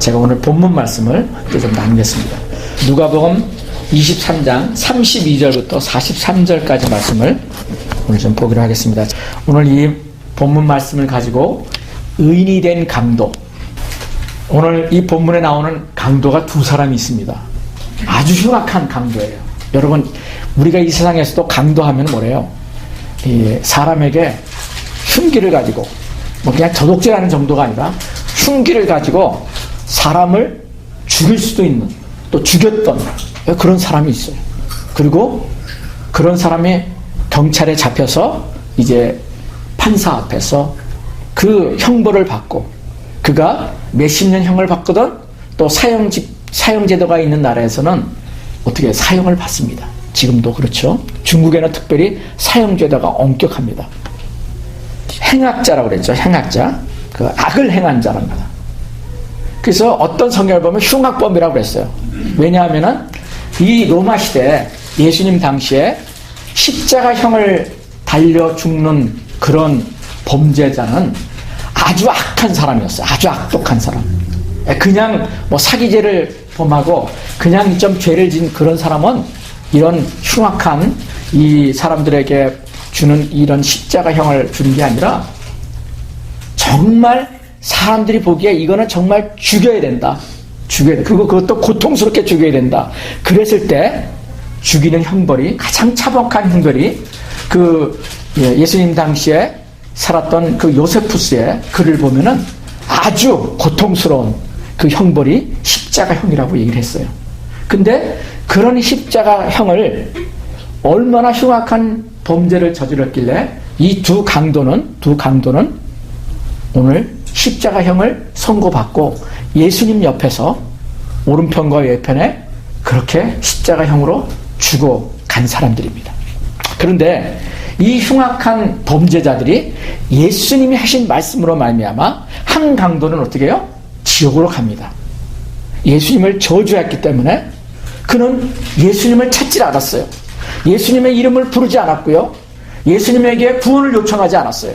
제가 오늘 본문 말씀을 좀 나누겠습니다. 누가복음 23장 32절부터 43절까지 말씀을 오늘 좀 보기로 하겠습니다. 오늘 이 본문 말씀을 가지고 의인이 된 강도, 오늘 이 본문에 나오는 강도가 두 사람이 있습니다. 아주 흉악한 강도예요. 여러분, 우리가 이 세상에서도 강도하면 뭐래요? 사람에게 흉기를 가지고, 뭐 그냥 도둑질하는 정도가 아니라 흉기를 가지고 사람을 죽일 수도 있는, 또 죽였던 그런 사람이 있어요. 그리고 그런 사람이 경찰에 잡혀서 이제 판사 앞에서 그 형벌을 받고, 그가 몇십 년 형을 받거든 또 사형제도가 있는 나라에서는 어떻게 사형을 받습니다. 지금도 그렇죠. 중국에는 특별히 사형제도가 엄격합니다. 행악자라고 그랬죠. 행악자. 그 악을 행한 자랍니다. 그래서 어떤 성경을 보면 흉악범이라고 그랬어요. 왜냐하면은 이 로마 시대 예수님 당시에 십자가형을 달려 죽는 그런 범죄자는 아주 악한 사람이었어요. 아주 악독한 사람. 그냥 뭐 사기죄를 범하고 그냥 좀 죄를 진 그런 사람은 이런 흉악한 이 사람들에게 주는 이런 십자가형을 주는 게 아니라 정말 사람들이 보기에 이거는 정말 죽여야 된다. 죽여야 돼. 그것도 고통스럽게 죽여야 된다. 그랬을 때 죽이는 형벌이, 가장 차복한 형벌이 예수님 당시에 살았던 그 요세푸스의 글을 보면은 아주 고통스러운 그 형벌이 십자가형이라고 얘기를 했어요. 근데 그런 십자가형을 얼마나 흉악한 범죄를 저질렀길래 이 두 강도는 오늘 십자가형을 선고받고 예수님 옆에서 오른편과 왼편에 그렇게 십자가형으로 죽어간 사람들입니다. 그런데 이 흉악한 범죄자들이 예수님이 하신 말씀으로 말미암아 한 강도는 어떻게 해요? 지옥으로 갑니다. 예수님을 저주했기 때문에 그는 예수님을 찾지 않았어요. 예수님의 이름을 부르지 않았고요. 예수님에게 구원을 요청하지 않았어요.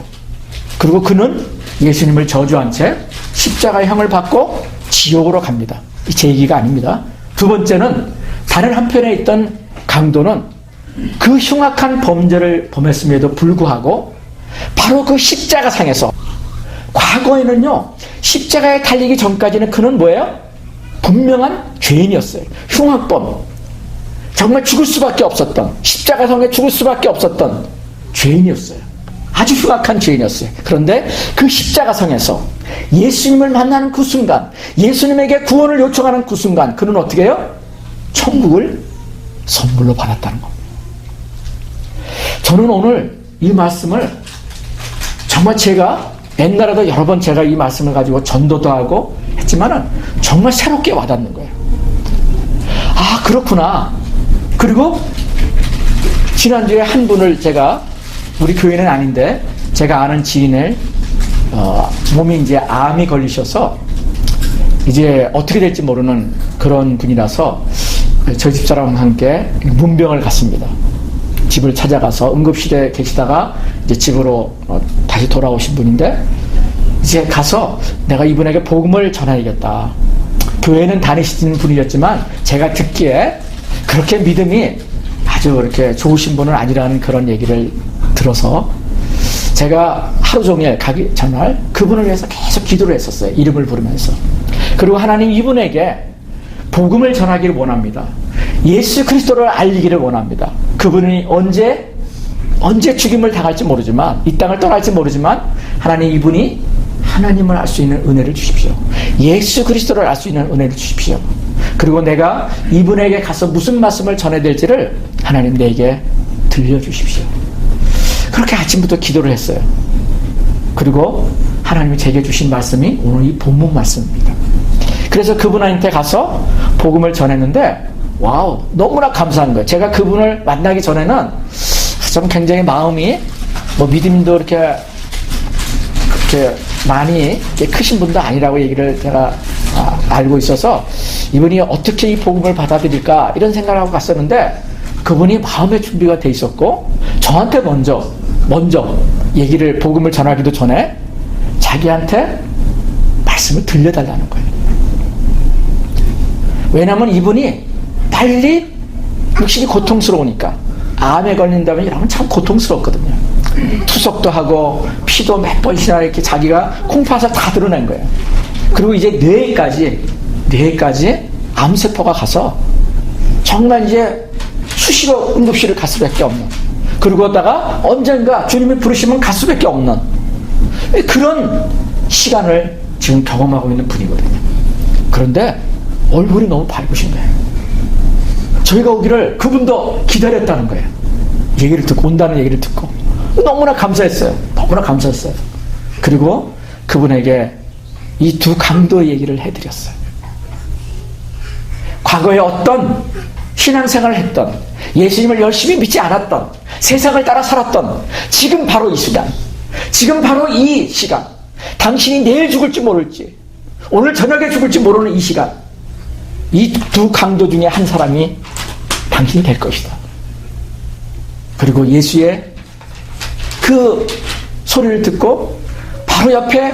그리고 그는 예수님을 저주한 채 십자가형을 받고 지옥으로 갑니다. 제 얘기가 아닙니다. 두 번째는 다른 한편에 있던 강도는 그 흉악한 범죄를 범했음에도 불구하고 바로 그 십자가상에서, 과거에는요 십자가에 달리기 전까지는 그는 뭐예요? 분명한 죄인이었어요. 흉악범, 정말 죽을 수밖에 없었던, 십자가상에 죽을 수밖에 없었던 죄인이었어요. 아주 흉악한 죄인이었어요. 그런데 그 십자가상에서 예수님을 만나는 그 순간, 예수님에게 구원을 요청하는 그 순간 그는 어떻게 해요? 천국을 선물로 받았다는 겁니다. 저는 오늘 이 말씀을 정말 제가 옛날에도 여러 번 제가 이 말씀을 가지고 전도도 하고 했지만은 정말 새롭게 와닿는 거예요. 아, 그렇구나. 그리고 지난주에 한 분을 제가, 우리 교회는 아닌데 제가 아는 지인을 몸이 이제 암이 걸리셔서 이제 어떻게 될지 모르는 그런 분이라서 저희 집사람과 함께 문병을 갔습니다. 집을 찾아가서 응급실에 계시다가 이제 집으로 다시 돌아오신 분인데, 이제 가서 내가 이분에게 복음을 전해야겠다. 교회는 다니시는 분이었지만 제가 듣기에 그렇게 믿음이 아주 그렇게 좋으신 분은 아니라는 그런 얘기를 들어서 제가 하루 종일 가기 전날 그분을 위해서 계속 기도를 했었어요. 이름을 부르면서. 그리고 하나님, 이분에게 복음을 전하기를 원합니다. 예수 그리스도를 알리기를 원합니다. 그분이 언제 죽임을 당할지 모르지만, 이 땅을 떠날지 모르지만, 하나님, 이분이 하나님을 알 수 있는 은혜를 주십시오. 예수 그리스도를 알 수 있는 은혜를 주십시오. 그리고 내가 이분에게 가서 무슨 말씀을 전해야 될지를 하나님 내게 들려주십시오. 그렇게 아침부터 기도를 했어요. 그리고 하나님이 제게 주신 말씀이 오늘 이 본문 말씀입니다. 그래서 그분한테 가서 복음을 전했는데, 와우, 너무나 감사한 거예요. 제가 그분을 만나기 전에는 좀 굉장히 마음이, 뭐 믿음도 그렇게 많이 크신 분도 아니라고 얘기를 제가 알고 있어서 이분이 어떻게 이 복음을 받아들일까 이런 생각을 하고 갔었는데, 그분이 마음의 준비가 돼 있었고 저한테 먼저 얘기를, 복음을 전하기도 전에 자기한테 말씀을 들려달라는 거예요. 왜냐하면 이분이 빨리 육신이 고통스러우니까. 암에 걸린다면 이러면 참 고통스럽거든요. 투석도 하고 피도 몇 번씩이나 이렇게 자기가 콩팥을 다 드러낸 거예요. 그리고 이제 뇌에까지 암세포가 가서 정말 이제 수시로 응급실을 갈 수밖에 없는, 그러고다가 언젠가 주님이 부르시면 갈 수밖에 없는 그런 시간을 지금 경험하고 있는 분이거든요. 그런데 얼굴이 너무 밝으신 거예요. 저희가 오기를 그분도 기다렸다는 거예요. 얘기를 듣고, 온다는 얘기를 듣고 너무나 감사했어요. 너무나 감사했어요. 그리고 그분에게 이 두 강도의 얘기를 해드렸어요. 과거에 어떤 신앙생활을 했던, 예수님을 열심히 믿지 않았던, 세상을 따라 살았던, 지금 바로 이 시간, 지금 바로 이 시간, 당신이 내일 죽을지 모를지, 오늘 저녁에 죽을지 모르는 이 시간, 이 두 강도 중에 한 사람이 당신이 될 것이다. 그리고 예수의 그 소리를 듣고 바로 옆에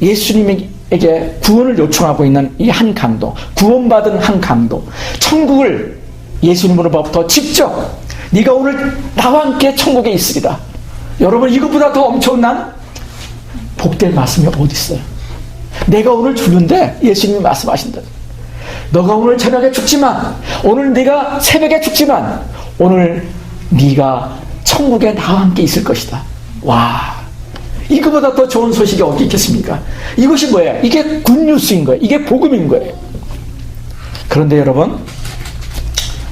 예수님에게 구원을 요청하고 있는 이 한 강도, 구원받은 한 강도, 천국을 예수님으로부터 직접 네가 오늘 나와 함께 천국에 있으리라. 여러분, 이것보다 더 엄청난 복될 말씀이 어디 있어요? 내가 오늘 죽는데 예수님이 말씀하신다. 너가 오늘 저녁에 죽지만, 오늘 네가 새벽에 죽지만, 오늘 네가 천국에 나와 함께 있을 것이다. 와, 이거보다 더 좋은 소식이 어디 있겠습니까? 이것이 뭐예요? 이게 굿뉴스인 거예요. 이게 복음인 거예요. 그런데 여러분,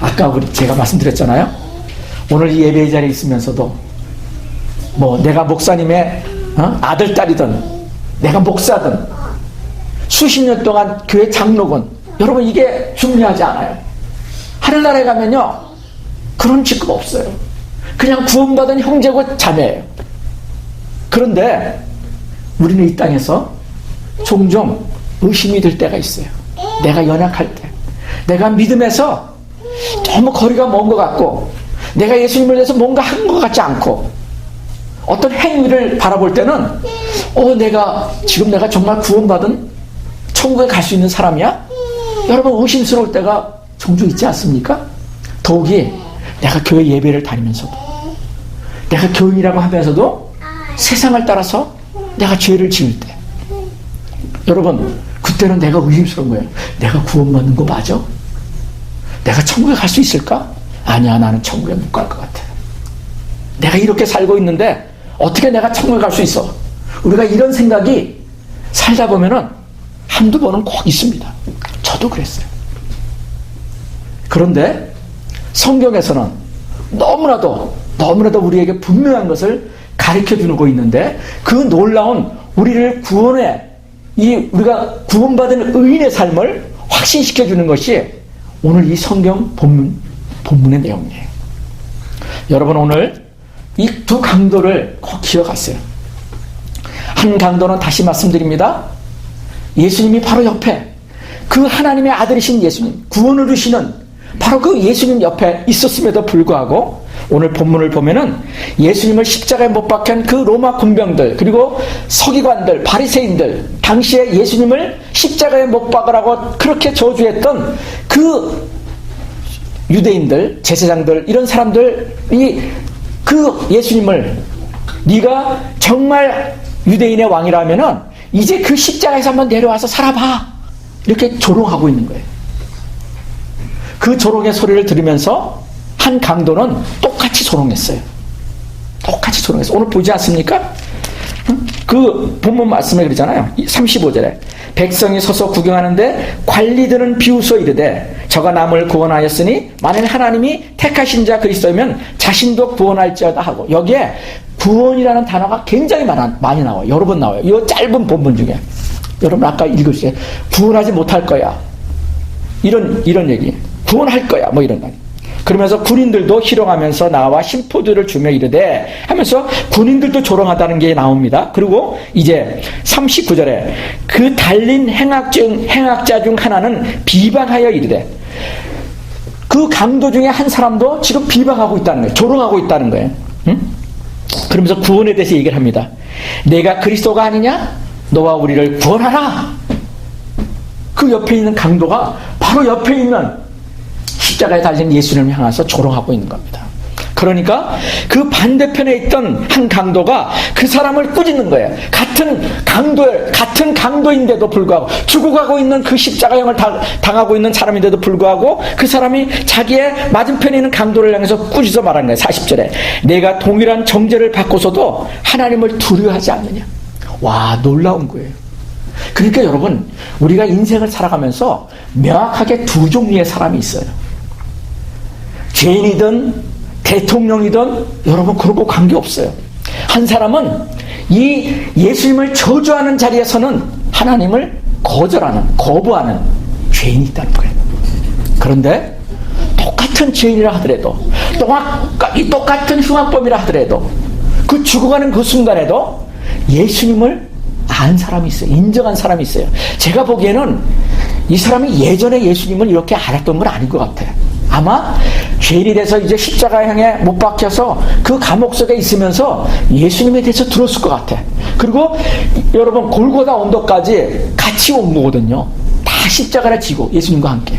아까 제가 말씀드렸잖아요. 오늘 이 예배 자리에 있으면서도 내가 목사님의 아들, 딸이든, 내가 목사든, 수십 년 동안 교회 장로건, 여러분, 이게 중요하지 않아요. 하늘나라에 가면요, 그런 직급 없어요. 그냥 구원받은 형제고 자매예요. 그런데 우리는 이 땅에서 종종 의심이 들 때가 있어요. 내가 연약할 때, 내가 믿음에서 너무 거리가 먼 것 같고, 내가 예수님을 위해서 뭔가 한 것 같지 않고, 어떤 행위를 바라볼 때는 내가 정말 구원받은 천국에 갈 수 있는 사람이야? 여러분, 의심스러울 때가 종종 있지 않습니까? 더욱이 내가 교회 예배를 다니면서도, 내가 교인이라고 하면서도 세상을 따라서 내가 죄를 지을 때, 여러분, 그때는 내가 의심스러운 거예요. 내가 구원받는 거 맞아? 내가 천국에 갈 수 있을까? 아니야, 나는 천국에 못 갈 것 같아. 내가 이렇게 살고 있는데 어떻게 내가 천국에 갈 수 있어? 우리가 이런 생각이 살다 보면은 한두 번은 꼭 있습니다. 저도 그랬어요. 그런데 성경에서는 너무나도 우리에게 분명한 것을 가르쳐 주고 있는데, 그 놀라운 우리를 우리가 구원받은 의인의 삶을 확신시켜 주는 것이 오늘 이 성경 본문의 내용이에요. 여러분, 오늘 이 두 강도를 꼭 기억하세요. 한 강도는, 다시 말씀드립니다, 예수님이 바로 옆에, 그 하나님의 아들이신 예수님, 구원을 주시는 바로 그 예수님 옆에 있었음에도 불구하고, 오늘 본문을 보면은 예수님을 십자가에 못 박힌 그 로마 군병들, 그리고 서기관들, 바리새인들, 당시에 예수님을 십자가에 못 박으라고 그렇게 저주했던 그 유대인들, 제사장들, 이런 사람들이 그 예수님을, 네가 정말 유대인의 왕이라면은 이제 그 십자가에서 한번 내려와서 살아봐, 이렇게 조롱하고 있는 거예요. 그 조롱의 소리를 들으면서 한 강도는 똑같이 조롱했어요. 똑같이 조롱했어요. 오늘 보지 않습니까? 그 본문 말씀에 그러잖아요. 35절에 백성이 서서 구경하는데 관리들은 비웃어 이르되 저가 남을 구원하였으니 만일 하나님이 택하신 자 그리스도이면 자신도 구원할지어다 하고, 여기에 구원이라는 단어가 굉장히 많이 나와요. 여러 번 나와요. 이 짧은 본문 중에. 여러분 아까 읽으셨어요. 구원하지 못할 거야, 이런 얘기. 구원할 거야, 이런 말. 그러면서 군인들도 희롱하면서 나와 심포들을 주며 이르되 하면서 군인들도 조롱하다는 게 나옵니다. 그리고 이제 39절에 그 달린 행악자 중 하나는 비방하여 이르되, 그 강도 중에 한 사람도 지금 비방하고 있다는 거예요. 조롱하고 있다는 거예요. 응? 그러면서 구원에 대해서 얘기를 합니다. 내가 그리스도가 아니냐? 너와 우리를 구원하라. 그 옆에 있는 강도가 바로 옆에 있는 십자가에 달린 예수님을 향해서 조롱하고 있는 겁니다. 그러니까 그 반대편에 있던 한 강도가 그 사람을 꾸짖는 거예요. 같은 강도인데도 불구하고, 죽어가고 있는 그 십자가형을 당하고 있는 사람인데도 불구하고 그 사람이 자기의 맞은편에 있는 강도를 향해서 꾸짖어 말하는 거예요. 40절에 내가 동일한 정죄를 받고서도 하나님을 두려워하지 않느냐. 와, 놀라운 거예요. 그러니까 여러분, 우리가 인생을 살아가면서 명확하게 두 종류의 사람이 있어요. 죄인이든 대통령이든 여러분 그런 거 관계없어요. 한 사람은 이 예수님을 저주하는 자리에서는 하나님을 거부하는 죄인이 있다는 거예요. 그런데 똑같은 죄인이라 하더라도, 똑같은 흉악범이라 하더라도, 그 죽어가는 그 순간에도 예수님을 안 사람이 있어요. 인정한 사람이 있어요. 제가 보기에는 이 사람이 예전에 예수님을 이렇게 알았던 건 아닌 것 같아요. 아마 죄인이 돼서 이제 십자가형에 못 박혀서 그 감옥 속에 있으면서 예수님에 대해서 들었을 것 같아. 그리고 여러분, 골고다 언덕까지 같이 온 거거든요. 다 십자가를 지고 예수님과 함께.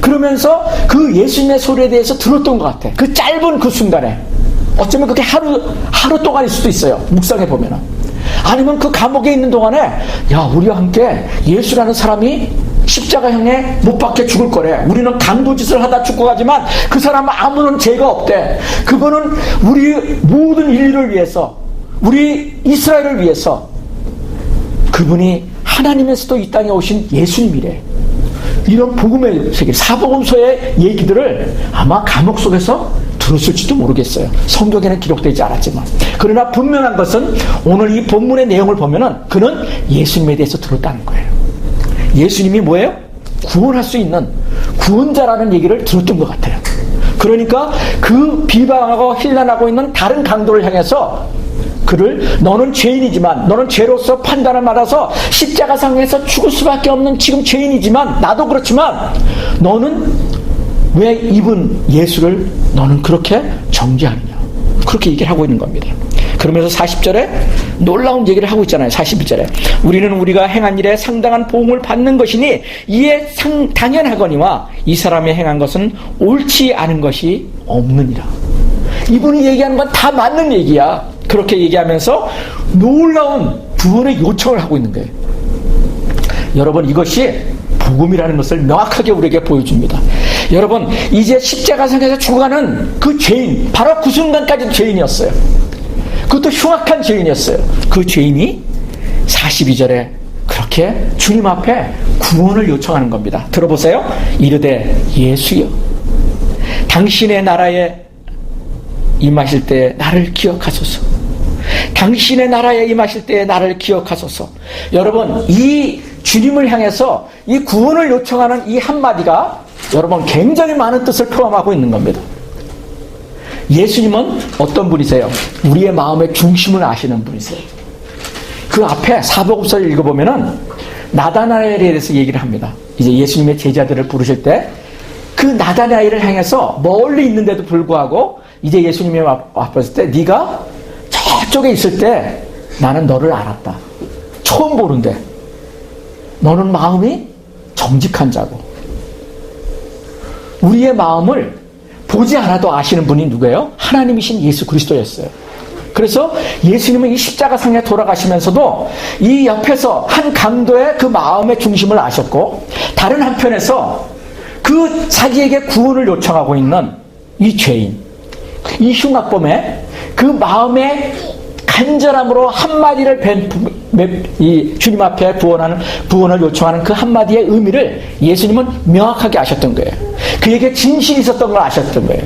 그러면서 그 예수님의 소리에 대해서 들었던 것 같아. 그 짧은 그 순간에. 어쩌면 그게 하루 동안일 수도 있어요. 묵상해 보면은. 아니면 그 감옥에 있는 동안에, 야, 우리와 함께 예수라는 사람이 십자가형에 못 박혀 죽을 거래. 우리는 강도짓을 하다 죽고 가지만 그 사람은 아무런 죄가 없대. 그거는 우리 모든 인류를 위해서, 우리 이스라엘을 위해서 그분이 하나님에서도 이 땅에 오신 예수님이래. 이런 복음의 세계, 사복음서의 얘기들을 아마 감옥 속에서 들었을지도 모르겠어요. 성경에는 기록되지 않았지만. 그러나 분명한 것은 오늘 이 본문의 내용을 보면은 그는 예수님에 대해서 들었다는 거예요. 예수님이 뭐예요? 구원할 수 있는 구원자라는 얘기를 들었던 것 같아요. 그러니까 그 비방하고 힐난하고 있는 다른 강도를 향해서 그를, 너는 죄인이지만, 너는 죄로서 판단을 받아서 십자가상에서 죽을 수밖에 없는 지금 죄인이지만, 나도 그렇지만 너는 왜 입은 예수를 너는 그렇게 정죄하느냐, 그렇게 얘기를 하고 있는 겁니다. 그러면서 40절에 놀라운 얘기를 하고 있잖아요. 41절에 우리는 우리가 행한 일에 상당한 보응을 받는 것이니 이에 당연하거니와 이 사람이 행한 것은 옳지 않은 것이 없느니라. 이분이 얘기하는 건 다 맞는 얘기야. 그렇게 얘기하면서 놀라운 구원의 요청을 하고 있는 거예요. 여러분, 이것이 복음이라는 것을 명확하게 우리에게 보여줍니다. 여러분, 이제 십자가상에서 죽어가는 그 죄인, 바로 그 순간까지도 죄인이었어요. 그것도 흉악한 죄인이었어요. 그 죄인이 42절에 그렇게 주님 앞에 구원을 요청하는 겁니다. 들어보세요. 이르되 예수여, 당신의 나라에 임하실 때 나를 기억하소서. 당신의 나라에 임하실 때 나를 기억하소서. 여러분, 이 주님을 향해서 이 구원을 요청하는 이 한마디가 여러분 굉장히 많은 뜻을 포함하고 있는 겁니다. 예수님은 어떤 분이세요? 우리의 마음의 중심을 아시는 분이세요. 그 앞에 사복음서를 읽어보면은 나다나엘에 대해서 얘기를 합니다. 이제 예수님의 제자들을 부르실 때 그 나다나엘을 향해서 멀리 있는데도 불구하고 이제 예수님이 와봤을 때, 네가 저쪽에 있을 때 나는 너를 알았다. 처음 보는데 너는 마음이 정직한 자고. 우리의 마음을 보지 않아도 아시는 분이 누구예요? 하나님이신 예수 그리스도였어요. 그래서 예수님은 이 십자가상에 돌아가시면서도 이 옆에서 한 강도의 그 마음의 중심을 아셨고, 다른 한편에서 그 자기에게 구원을 요청하고 있는 이 죄인, 이 흉악범의 그 마음의 간절함으로 한마디를 이 주님 앞에 구원을 요청하는 그 한마디의 의미를 예수님은 명확하게 아셨던 거예요. 그에게 진실이 있었던 걸 아셨던 거예요.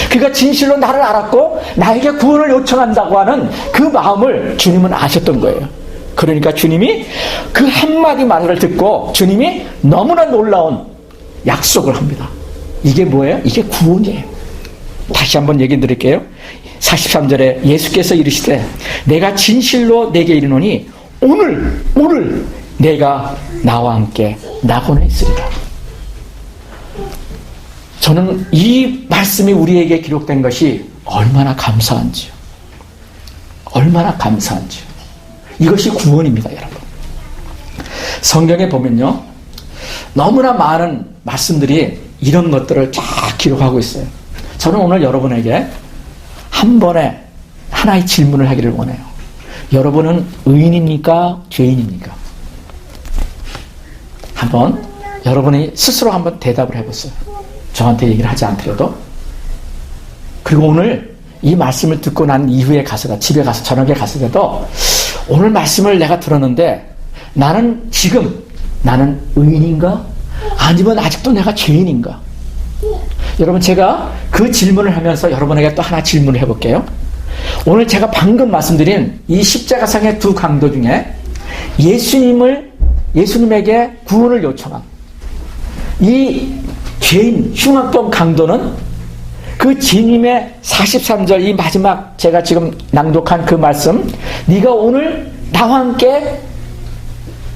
그가 진실로 나를 알았고 나에게 구원을 요청한다고 하는 그 마음을 주님은 아셨던 거예요. 그러니까 주님이 그 한마디 말을 듣고 주님이 너무나 놀라운 약속을 합니다. 이게 뭐예요? 이게 구원이에요. 다시 한번 얘기 드릴게요. 43절에 예수께서 이르시되 내가 진실로 내게 이르노니 오늘 내가 나와 함께 낙원에 있으리라. 저는 이 말씀이 우리에게 기록된 것이 얼마나 감사한지요. 얼마나 감사한지요. 이것이 구원입니다, 여러분. 성경에 보면요, 너무나 많은 말씀들이 이런 것들을 쫙 기록하고 있어요. 저는 오늘 여러분에게 한 번에 하나의 질문을 하기를 원해요. 여러분은 의인입니까? 죄인입니까? 한번 여러분이 스스로 한번 대답을 해보세요. 저한테 얘기를 하지 않더라도. 그리고 오늘 이 말씀을 듣고 난 이후에 가서도, 집에 가서 저녁에 가서도 오늘 말씀을 내가 들었는데 나는 의인인가? 아니면 아직도 내가 죄인인가? 여러분, 제가 그 질문을 하면서 여러분에게 또 하나 질문을 해볼게요. 오늘 제가 방금 말씀드린 이 십자가상의 두 강도 중에 예수님에게 구원을 요청한 이 죄인 흉악범 강도는 그 주님의 43절 이 마지막 제가 지금 낭독한 그 말씀, 네가 오늘 나와 함께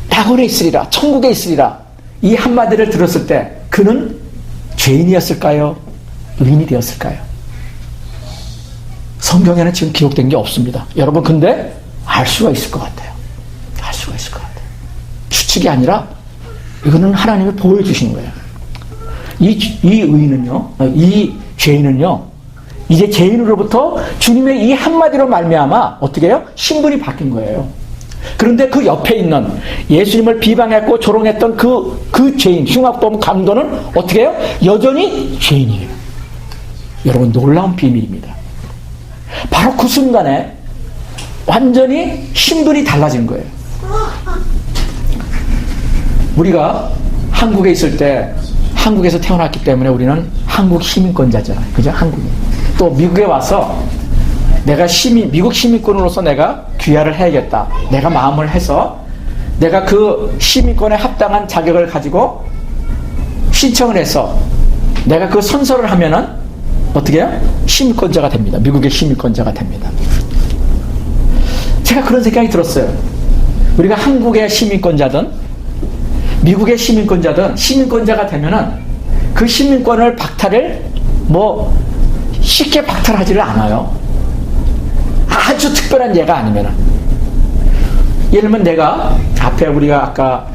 낙원에 있으리라, 천국에 있으리라, 이 한마디를 들었을 때 그는 죄인이었을까요? 의인이 되었을까요? 성경에는 지금 기록된 게 없습니다. 여러분, 근데 알 수가 있을 것 같아요. 알 수가 있을 것 같아요. 추측이 아니라 이거는 하나님이 보여주신 거예요. 이 의인은요, 이 죄인은요, 이제 죄인으로부터 주님의 이 한마디로 말미암아 어떻게 해요? 신분이 바뀐 거예요. 그런데 그 옆에 있는 예수님을 비방했고 조롱했던 그 죄인, 흉악범 강도는 어떻게 해요? 여전히 죄인이에요. 여러분, 놀라운 비밀입니다. 바로 그 순간에 완전히 신분이 달라진 거예요. 우리가 한국에 있을 때 한국에서 태어났기 때문에 우리는 한국 시민권자잖아요. 그죠? 한국인. 또 미국에 와서 내가 미국 시민권으로서 내가 귀화를 해야겠다. 내가 마음을 해서 내가 그 시민권에 합당한 자격을 가지고 신청을 해서 내가 그 선서를 하면은 어떻게 해요? 시민권자가 됩니다. 미국의 시민권자가 됩니다. 제가 그런 생각이 들었어요. 우리가 한국의 시민권자든 미국의 시민권자든 시민권자가 되면은 그 시민권을 쉽게 박탈하지를 않아요. 아주 특별한 예가 아니면은. 예를 들면 내가 앞에 우리가 아까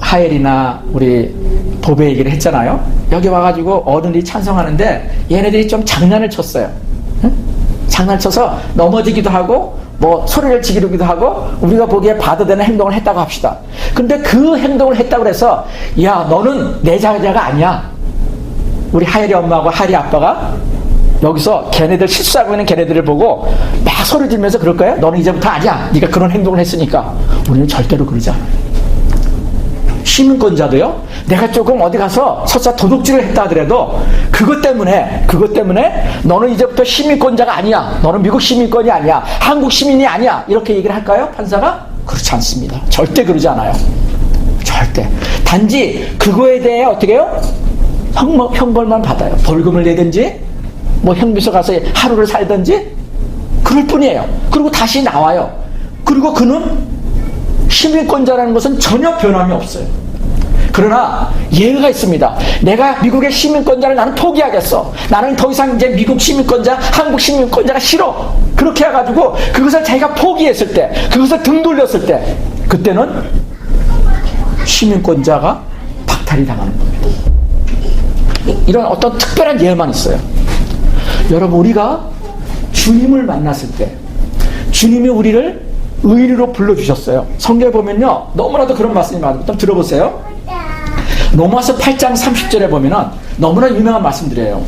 하엘이나 우리 보배 얘기를 했잖아요. 여기 와가지고 어른들이 찬송하는데 얘네들이 좀 장난을 쳤어요. 응? 장난을 쳐서 넘어지기도 하고 소리를 지르기도 하고 우리가 보기에 봐도 되는 행동을 했다고 합시다. 근데 그 행동을 했다고 해서 야, 너는 내 자녀가 아니야. 우리 하엘이 엄마하고 하엘이 아빠가 여기서 걔네들 실수하고 있는 걔네들을 보고 막 소리 지르면서 그럴 거예요? 너는 이제부터 아니야. 네가 그런 행동을 했으니까. 우리는 절대로 그러지 않아요. 시민권자도요, 내가 조금 어디 가서 설사 도둑질을 했다 하더라도 그것 때문에 너는 이제부터 시민권자가 아니야. 너는 미국 시민권이 아니야. 한국 시민이 아니야. 이렇게 얘기를 할까요? 판사가? 그렇지 않습니다. 절대 그러지 않아요. 절대. 단지 그거에 대해 어떻게 해요? 형벌만 받아요. 벌금을 내든지 형비소 가서 하루를 살든지 그럴 뿐이에요. 그리고 다시 나와요. 그리고 그는 시민권자라는 것은 전혀 변함이 없어요. 그러나 예외가 있습니다. 내가 미국의 시민권자를 나는 포기하겠어. 나는 더 이상 이제 미국 시민권자, 한국 시민권자가 싫어. 그렇게 해가지고 그것을 자기가 포기했을 때, 그것을 등 돌렸을 때, 그때는 시민권자가 박탈이 당하는 겁니다. 이런 어떤 특별한 예만 있어요. 여러분, 우리가 주님을 만났을 때 주님이 우리를 의인으로 불러주셨어요. 성경에 보면요, 너무나도 그런 말씀이 많아요. 일단 들어보세요. 로마서 8장 30절에 보면은 너무나 유명한 말씀들이에요.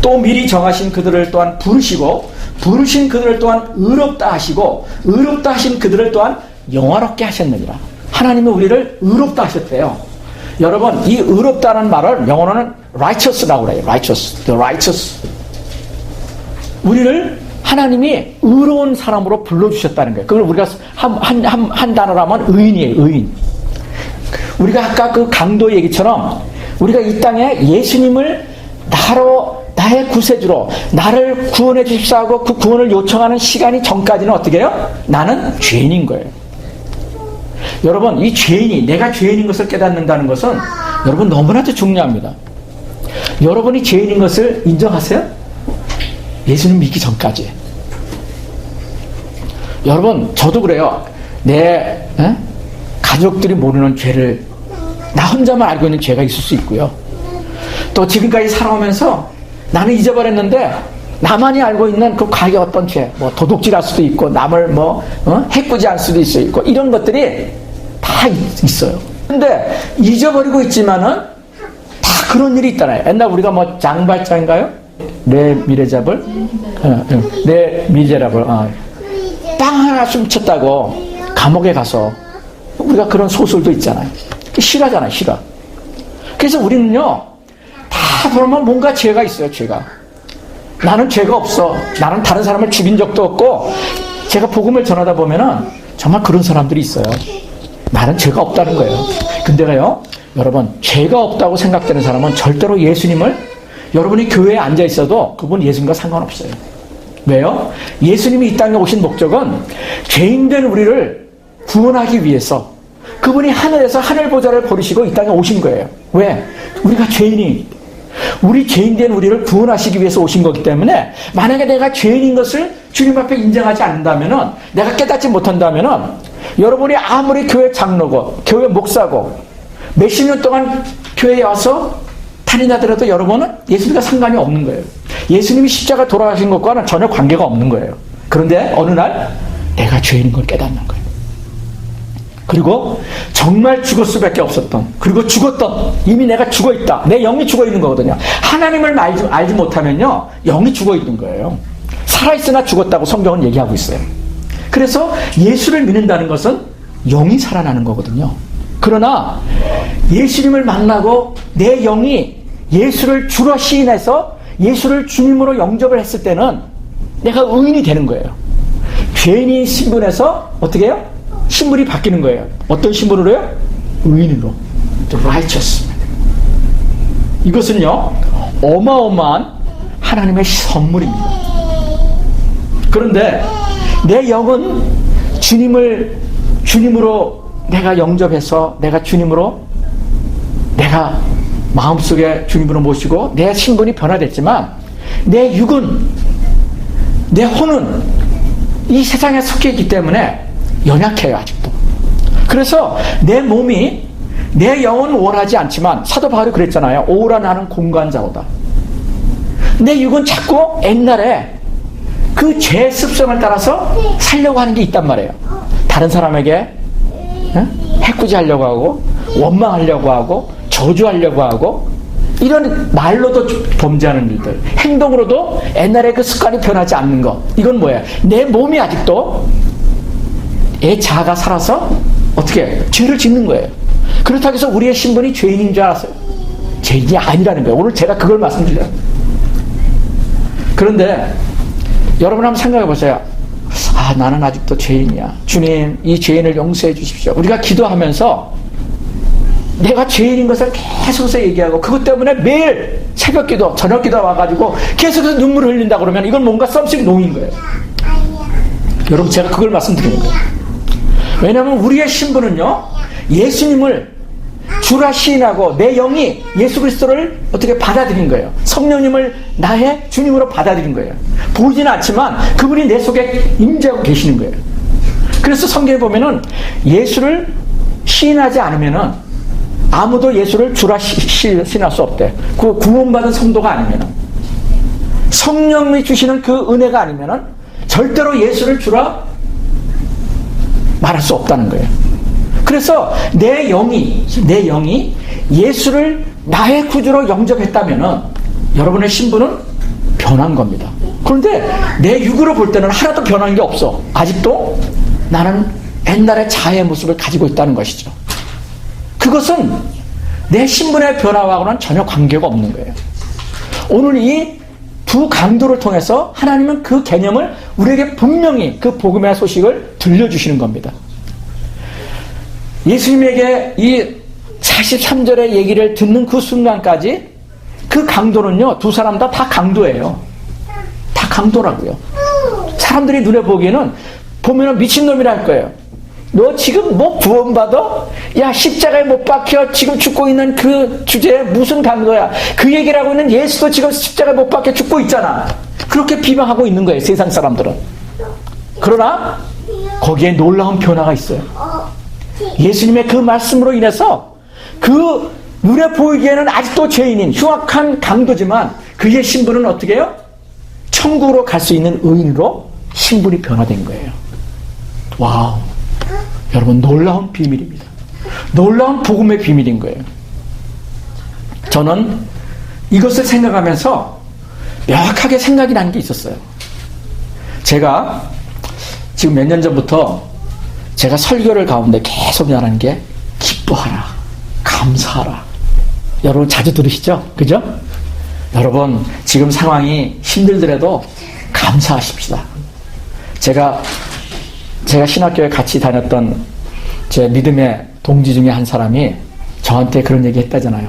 또 미리 정하신 그들을 또한 부르시고 부르신 그들을 또한 의롭다 하시고 의롭다 하신 그들을 또한 영화롭게 하셨느니라. 하나님은 우리를 의롭다 하셨대요. 여러분, 이 의롭다는 말을 영어로는 righteous라고 그래요. righteous, the righteous. 우리를 하나님이 의로운 사람으로 불러주셨다는 거예요. 그걸 우리가 한 단어로 하면 의인이에요. 의인. 우리가 아까 그 강도 얘기처럼 우리가 이 땅에 예수님을 나의 구세주로 나를 구원해 주십사 하고 그 구원을 요청하는 시간이 전까지는 어떻게 해요? 나는 죄인인 거예요. 여러분, 이 내가 죄인인 것을 깨닫는다는 것은 여러분 너무나도 중요합니다. 여러분이 죄인인 것을 인정하세요? 예수님 믿기 전까지. 여러분, 저도 그래요. 내 가족들이 모르는 죄를 나 혼자만 알고 있는 죄가 있을 수 있고요. 또 지금까지 살아오면서 나는 잊어버렸는데 나만이 알고 있는 그 과거의 어떤 죄, 뭐 도둑질할 수도 있고 남을 해코지할 수도 있고 이런 것들이 다 있어요. 근데 잊어버리고 있지만은 다 그런 일이 있잖아요. 옛날 우리가 뭐 장발자인가요? 내 미래잡을, 내 미제랍을 빵 하나 훔쳤다고 감옥에 가서 우리가 그런 소설도 있잖아요. 실화잖아요, 실화. 그래서 우리는요, 다 보면 뭔가 죄가 있어요, 죄가. 나는 죄가 없어. 나는 다른 사람을 죽인 적도 없고, 제가 복음을 전하다 보면은 정말 그런 사람들이 있어요. 나는 죄가 없다는 거예요. 근데요, 여러분, 죄가 없다고 생각되는 사람은 절대로 예수님을, 여러분이 교회에 앉아 있어도 그분 예수님과 상관없어요. 왜요? 예수님이 이 땅에 오신 목적은 죄인된 우리를 구원하기 위해서 그분이 하늘에서 하늘 보좌를 버리시고 이 땅에 오신 거예요. 왜? 우리가 우리 죄인된 우리를 구원하시기 위해서 오신 거기 때문에 만약에 내가 죄인인 것을 주님 앞에 인정하지 않는다면은, 내가 깨닫지 못한다면은, 여러분이 아무리 교회 장로고 교회 목사고 몇십 년 동안 교회에 와서 다니나더라도 여러분은 예수님과 상관이 없는 거예요. 예수님이 십자가 돌아가신 것과는 전혀 관계가 없는 거예요. 그런데 어느 날 내가 죄인인 걸 깨닫는 거예요. 그리고 정말 죽을 수밖에 없었던, 그리고 죽었던, 이미 내가 죽어있다, 내 영이 죽어있는 거거든요. 하나님을 알지 못하면요, 영이 죽어있는 거예요. 살아있으나 죽었다고 성경은 얘기하고 있어요. 그래서 예수를 믿는다는 것은 영이 살아나는 거거든요. 그러나 예수님을 만나고 내 영이 예수를 주로 시인해서 예수를 주님으로 영접을 했을 때는 내가 의인이 되는 거예요. 죄인인 신분에서 어떻게 해요? 신분이 바뀌는 거예요. 어떤 신분으로요? 의인으로. righteous. 이것은요, 어마어마한 하나님의 선물입니다. 그런데 내 영은 주님으로 내가 영접해서 내가 마음속에 주님으로 모시고 내 신분이 변화됐지만 내 육은, 내 혼은 이 세상에 섞여 있기 때문에 연약해요, 아직도. 그래서 내 몸이, 내 영은 원하지 않지만 사도 바울이 그랬잖아요. 오라 나는 공관자로다. 내 육은 자꾸 옛날에 그 죄 습성을 따라서 살려고 하는 게 있단 말이에요. 다른 사람에게 해코지 하려고 하고, 원망하려고 하고, 저주하려고 하고, 이런 말로도 범죄하는 일들, 행동으로도 옛날에 그 습관이 변하지 않는 것. 이건 뭐예요? 내 몸이 아직도 애 자아가 살아서 어떻게 죄를 짓는 거예요. 그렇다고 해서 우리의 신분이 죄인인 줄 알았어요? 죄인이 아니라는 거예요. 오늘 제가 그걸 말씀드려요. 그런데 여러분 한번 생각해 보세요. 나는 아직도 죄인이야. 주님, 이 죄인을 용서해 주십시오. 우리가 기도하면서 내가 죄인인 것을 계속해서 얘기하고, 그것 때문에 매일 새벽 기도, 저녁 기도 와가지고 계속해서 눈물을 흘린다 그러면 이건 뭔가 썸씽 농인 거예요. 여러분, 제가 그걸 말씀드리는 거예요. 왜냐하면 우리의 신분은요, 예수님을 주라 시인하고 내 영이 예수 그리스도를 어떻게 받아들인 거예요. 성령님을 나의 주님으로 받아들인 거예요. 보이지는 않지만 그분이 내 속에 임재하고 계시는 거예요. 그래서 성경에 보면은 예수를 시인하지 않으면은 아무도 예수를 주라 시인할 수 없대. 그 구원받은 성도가 아니면은, 성령이 주시는 그 은혜가 아니면은 절대로 예수를 주라 말할 수 없다는 거예요. 그래서 내 영이 예수를 나의 구주로 영접했다면은 여러분의 신분은 변한 겁니다. 그런데 내 육으로 볼 때는 하나도 변한 게 없어. 아직도 나는 옛날의 자아의 모습을 가지고 있다는 것이죠. 그것은 내 신분의 변화하고는 전혀 관계가 없는 거예요. 오늘 이 두 강도를 통해서 하나님은 그 개념을 우리에게 분명히 그 복음의 소식을 들려주시는 겁니다. 예수님에게 이 43절의 얘기를 듣는 그 순간까지 그 강도는요, 두 사람 다 강도예요. 다 강도라고요. 사람들이 눈에 보기에는 보면은 미친놈이라 할 거예요. 너 지금 뭐 구원받아? 야, 십자가에 못 박혀 지금 죽고 있는 그 주제에 무슨 강도야? 그 얘기를 하고 있는 예수도 지금 십자가에 못 박혀 죽고 있잖아. 그렇게 비방하고 있는 거예요, 세상 사람들은. 그러나 거기에 놀라운 변화가 있어요. 예수님의 그 말씀으로 인해서 그 눈에 보이기에는 아직도 죄인인 흉악한 강도지만 그의 신분은 어떻게 해요? 천국으로 갈 수 있는 의인으로 신분이 변화된 거예요. 와우. 여러분, 놀라운 비밀입니다. 놀라운 복음의 비밀인 거예요. 저는 이것을 생각하면서 명확하게 생각이 난 게 있었어요. 제가 지금 몇 년 전부터 제가 설교를 가운데 계속 말하는 게 기뻐하라, 감사하라. 여러분 자주 들으시죠? 그죠? 여러분 지금 상황이 힘들더라도 감사하십시다. 제가 신학교에 같이 다녔던 제 믿음의 동지 중에 한 사람이 저한테 그런 얘기 했다잖아요.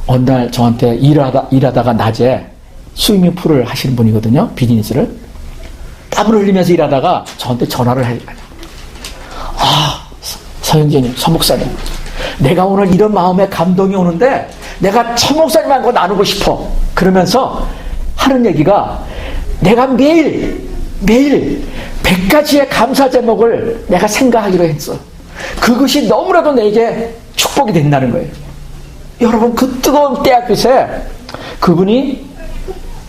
어느 날 저한테 일하다가 낮에 스위밍 풀을 하시는 분이거든요. 비즈니스를. 땀을 흘리면서 일하다가 저한테 전화를 해요. 서영재님, 서목사님, 내가 오늘 이런 마음에 감동이 오는데 내가 서목사님하고 나누고 싶어. 그러면서 하는 얘기가 내가 매일 100가지의 감사 제목을 내가 생각하기로 했어. 그것이 너무나도 내게 축복이 된다는 거예요. 여러분, 그 뜨거운 때앗빛에 그분이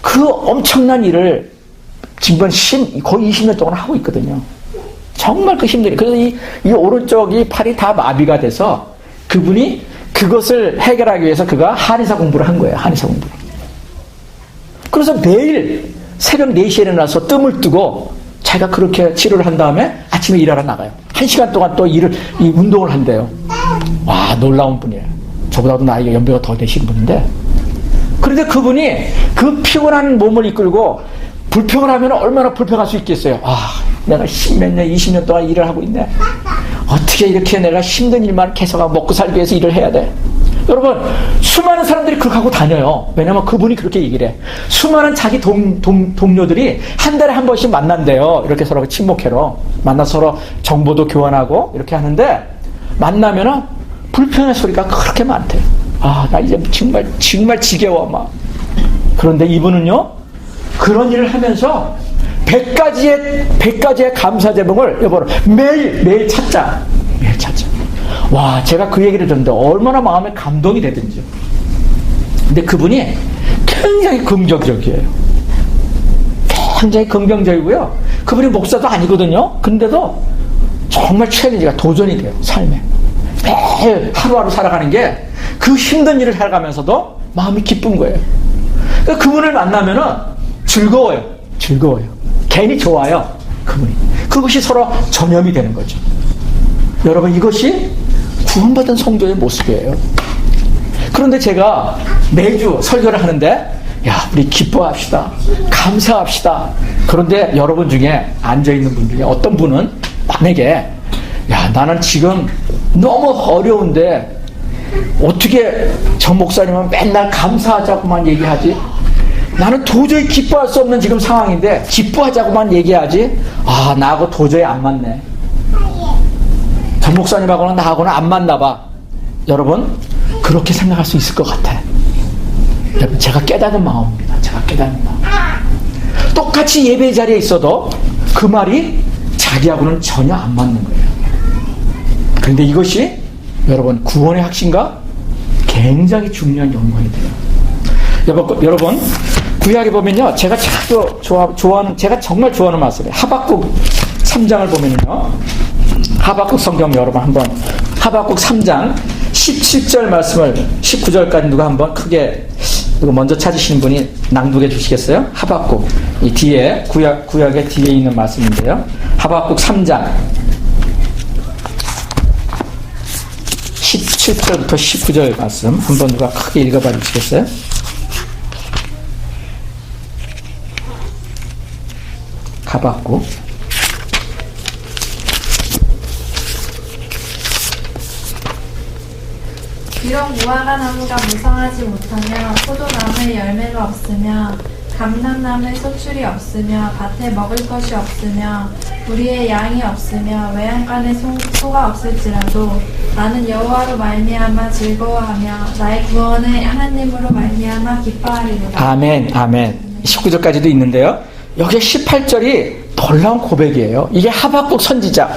그 엄청난 일을 지금 거의 20년 동안 하고 있거든요. 정말 그 힘들이. 그래서 이 오른쪽이 팔이 다 마비가 돼서 그분이 그것을 해결하기 위해서 그가 한의사 공부를 한 거예요. 한의사 공부를. 그래서 매일 새벽 4시에 일어나서 뜸을 뜨고 자기가 그렇게 치료를 한 다음에 아침에 일하러 나가요. 1시간 동안 또 이 운동을 한대요. 와, 놀라운 분이에요. 저보다도 나이가 연배가 더 되신 분인데, 그런데 그분이 그 피곤한 몸을 이끌고 불평을 하면 얼마나 불평할 수 있겠어요. 내가 10몇 년, 20년 동안 일을 하고 있네. 어떻게 이렇게 내가 힘든 일만 계속하고 먹고 살기 위해서 일을 해야 돼. 여러분, 수많은 사람들이 그렇게 하고 다녀요. 왜냐면 그분이 그렇게 얘기를 해. 수많은 자기 동료들이 한 달에 한 번씩 만난대요. 이렇게 서로 친목회로 만나서 서로 정보도 교환하고 이렇게 하는데, 만나면은 불평의 소리가 그렇게 많대요. 나 이제 정말 지겨워 막. 그런데 이분은요, 그런 일을 하면서 100가지의 감사 제목을 여러분 매일 찾자. 와, 제가 그 얘기를 듣는데 얼마나 마음에 감동이 되든지. 근데 그분이 굉장히 긍정적이에요. 굉장히 긍정적이고요. 그분이 목사도 아니거든요. 근데도 정말 챌린지가 도전이 돼요. 삶에. 매일 하루하루 살아가는 게 그 힘든 일을 살아가면서도 마음이 기쁜 거예요. 그러니까 그분을 만나면은 즐거워요. 괜히 좋아요. 그것이 서로 전염이 되는 거죠. 여러분, 이것이 구원받은 성도의 모습이에요. 그런데 제가 매주 설교를 하는데, 우리 기뻐합시다. 감사합시다. 그런데 여러분 중에 앉아있는 분 중에 어떤 분은 남에게, 나는 지금 너무 어려운데 어떻게 저 목사님은 맨날 감사하자고만 얘기하지? 나는 도저히 기뻐할 수 없는 지금 상황인데 기뻐하자고만 얘기하지? 나하고 도저히 안 맞네. 전 목사님하고는 나하고는 안 맞나 봐. 여러분, 그렇게 생각할 수 있을 것 같아. 여러분, 제가 깨닫는 마음입니다. 똑같이 예배 자리에 있어도 그 말이 자기하고는 전혀 안 맞는 거예요. 그런데 이것이 여러분 구원의 핵심과 굉장히 중요한 연관이 돼요. 여러분, 구약에 보면요, 제가 제가 정말 좋아하는 말씀이에요. 하박국 3장을 보면요, 하박국 성경 여러분 한번 하박국 3장 17절 말씀을 19절까지 누가 한번 크게 이거 먼저 찾으시는 분이 낭독해 주시겠어요? 하박국, 이 뒤에 구약의 뒤에 있는 말씀인데요. 하박국 3장 17절부터 19절 말씀 한번 누가 크게 읽어봐 주시겠어요? 하박국. 비록 무화과 나무가 무성하지 못하며 포도나무에 열매가 없으며 감람나무에 소출이 없으며 밭에 먹을 것이 없으며 우리의 양이 없으며 외양간에 소가 없을지라도 나는 여호와로 말미암아 즐거워하며 나의 구원의 하나님으로 말미암아 기뻐하리로다. 아멘. 19절까지도 있는데요, 여기 18절이 놀라운 고백이에요. 이게 하박국 선지자,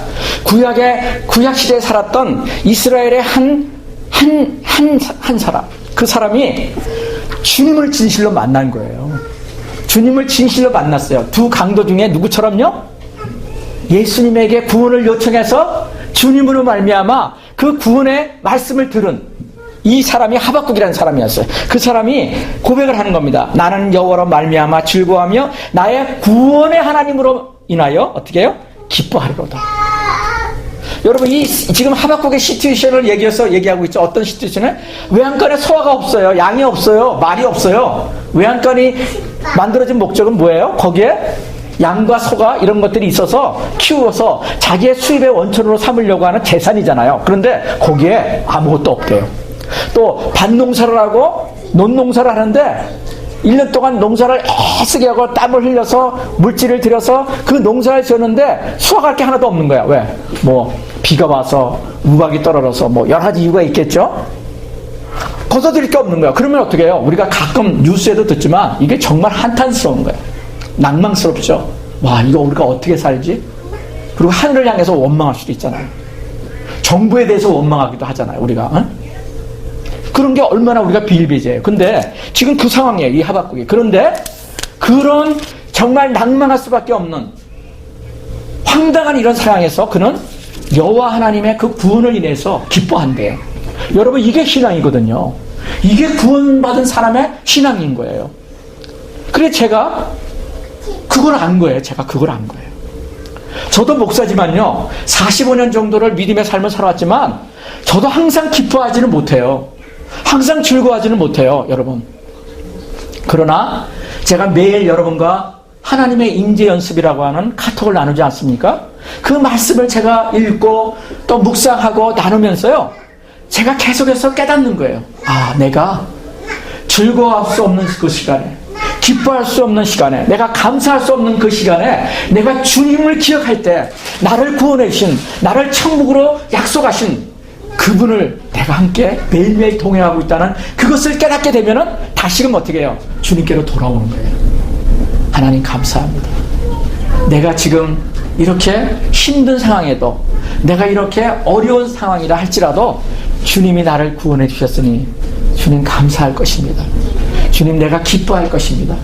구약 시대에 살았던 이스라엘의 한 한 사람, 그 사람이 주님을 진실로 만난 거예요. 주님을 진실로 만났어요. 두 강도 중에 누구처럼요? 예수님에게 구원을 요청해서 주님으로 말미암아 그 구원의 말씀을 들은 이 사람이 하박국이라는 사람이었어요. 그 사람이 고백을 하는 겁니다. 나는 여호와로 말미암아 즐거워하며 나의 구원의 하나님으로 인하여 어떻게 해요? 기뻐하리로다. 여러분, 이 지금 하박국의 시츄에이션을 얘기하고 있죠. 어떤 시츄에이션을? 외양간에 소화가 없어요. 양이 없어요. 말이 없어요. 외양간이 만들어진 목적은 뭐예요? 거기에 양과 소가 이런 것들이 있어서 키워서 자기의 수입의 원천으로 삼으려고 하는 재산이잖아요. 그런데 거기에 아무것도 없대요. 또 밭농사를 하고 논농사를 하는데 1년 동안 농사를 애쓰게 하고 땀을 흘려서 물질을 들여서 그 농사를 지었는데 수확할 게 하나도 없는 거야. 왜? 뭐 비가 와서 우박이 떨어져서 뭐 여러 가지 이유가 있겠죠. 거둬들일 게 없는 거야. 그러면 어떻게 해요? 우리가 가끔 뉴스에도 듣지만 이게 정말 한탄스러운 거야. 낭망스럽죠. 와, 이거 우리가 어떻게 살지? 그리고 하늘을 향해서 원망할 수도 있잖아요. 정부에 대해서 원망하기도 하잖아요. 우리가. 응? 그런 게 얼마나 우리가 비일비재해요. 근데 지금 그 상황이에요. 이 하박국이. 그런데 그런 정말 낭망할 수밖에 없는 황당한 이런 상황에서 그는 여호와 하나님의 그 구원을 인해서 기뻐한대요. 여러분, 이게 신앙이거든요. 이게 구원받은 사람의 신앙인 거예요. 그래 제가 그걸 안 거예요. 저도 목사지만요, 45년 정도를 믿음의 삶을 살아왔지만 저도 항상 기뻐하지는 못해요. 항상 즐거워하지는 못해요, 여러분. 그러나 제가 매일 여러분과 하나님의 임재 연습이라고 하는 카톡을 나누지 않습니까? 그 말씀을 제가 읽고 또 묵상하고 나누면서요, 제가 계속해서 깨닫는 거예요. 아, 내가 즐거워할 수 없는 그 시간에, 기뻐할 수 없는 시간에, 내가 감사할 수 없는 그 시간에 내가 주님을 기억할 때 나를 구원해 주신, 나를 천국으로 약속하신 그분을 내가 함께 매일매일 동행하고 있다는 그것을 깨닫게 되면은 다시금 어떻게 해요? 주님께로 돌아오는 거예요. 하나님 감사합니다. 내가 지금 이렇게 힘든 상황에도, 내가 이렇게 어려운 상황이라 할지라도 주님이 나를 구원해 주셨으니 주님 감사할 것입니다. 주님, 내가 기뻐할 것입니다.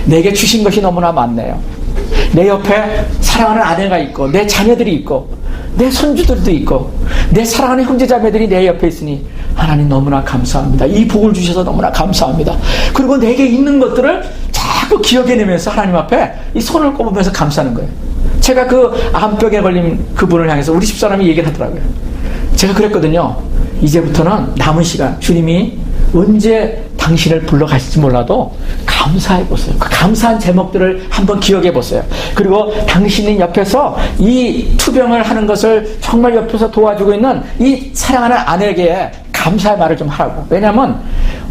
내게 주신 것이 너무나 많네요. 내 옆에 사랑하는 아내가 있고, 내 자녀들이 있고, 내 손주들도 있고, 내 사랑하는 형제자매들이 내 옆에 있으니 하나님 너무나 감사합니다. 이 복을 주셔서 너무나 감사합니다. 그리고 내게 있는 것들을 자꾸 기억해내면서 하나님 앞에 이 손을 꼽으면서 감사하는 거예요. 제가 그 암병에 걸린 그분을 향해서 우리 집사람이 얘기를 하더라고요. 제가 그랬거든요. 이제부터는 남은 시간 주님이 언제 당신을 불러가실지 몰라도 감사해보세요. 그 감사한 제목들을 한번 기억해보세요. 그리고 당신이 옆에서 이 투병을 하는 것을 정말 옆에서 도와주고 있는 이 사랑하는 아내에게 감사의 말을 좀 하라고. 왜냐하면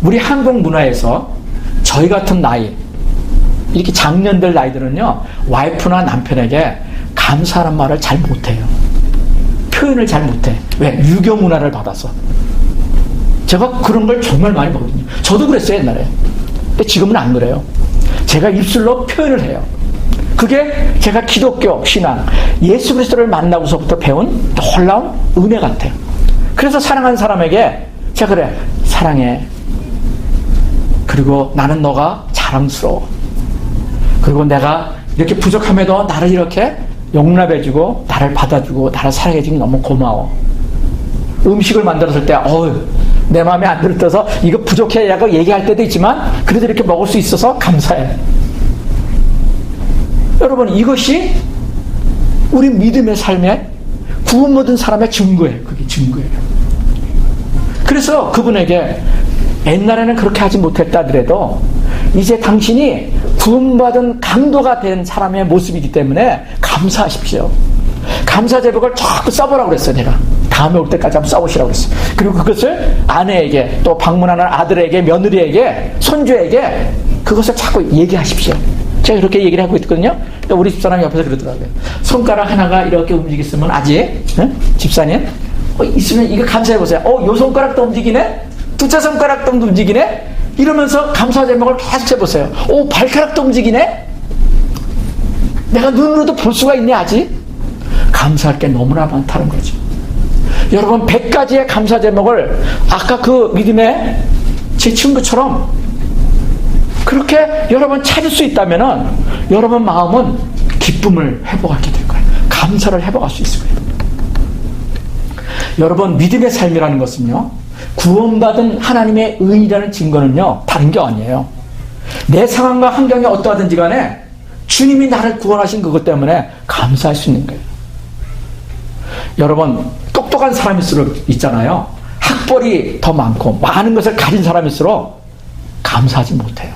우리 한국 문화에서 저희 같은 나이, 이렇게 장년들 나이들은요, 와이프나 남편에게 감사하는 말을 잘 못해요. 표현을 잘 못해. 왜? 유교 문화를 받아서. 제가 그런 걸 정말 많이 보거든요. 저도 그랬어요, 옛날에. 근데 지금은 안 그래요. 제가 입술로 표현을 해요. 그게 제가 기독교 신앙, 예수 그리스도를 만나고서부터 배운 놀라운 은혜 같아요. 그래서 사랑하는 사람에게 제가 그래, 사랑해. 그리고 나는 너가 자랑스러워. 그리고 내가 이렇게 부족함에도 나를 이렇게 용납해주고 나를 받아주고 나를 사랑해주니 너무 고마워. 음식을 만들었을 때 내 마음에 안 들어서 이거 부족해 라고 얘기할 때도 있지만 그래도 이렇게 먹을 수 있어서 감사해. 여러분, 이것이 우리 믿음의 삶에 구원받은 사람의 증거예요. 그게 증거예요. 그래서 그분에게 옛날에는 그렇게 하지 못했다더라도 이제 당신이 구원받은 강도가 된 사람의 모습이기 때문에 감사하십시오. 감사 제목을 자꾸 써보라고 그랬어요. 내가 다음에 올 때까지 한번 써보시라고 그랬어요. 그리고 그것을 아내에게, 또 방문하는 아들에게, 며느리에게, 손주에게 그것을 자꾸 얘기하십시오. 제가 이렇게 얘기를 하고 있거든요. 또 우리 집사람이 옆에서 그러더라고요. 손가락 하나가 이렇게 움직였으면 아직, 집사님, 있으면 이거 감사해보세요. 요 손가락도 움직이네? 두째 손가락도 움직이네? 이러면서 감사 제목을 계속 해보세요. 발가락도 움직이네? 내가 눈으로도 볼 수가 있네, 아직? 감사할 게 너무나 많다는 거죠. 여러분 100가지의 감사 제목을 아까 그 믿음의 제 친구처럼 그렇게 여러분 찾을 수 있다면은 여러분 마음은 기쁨을 회복하게 될 거예요. 감사를 회복할 수 있을 거예요. 여러분 믿음의 삶이라는 것은요, 구원받은 하나님의 의인이라는 증거는요 다른 게 아니에요. 내 상황과 환경이 어떠하든지 간에 주님이 나를 구원하신 그것 때문에 감사할 수 있는 거예요. 여러분 똑똑한 사람일수록 있잖아요, 학벌이 더 많고 많은 것을 가진 사람일수록 감사하지 못해요.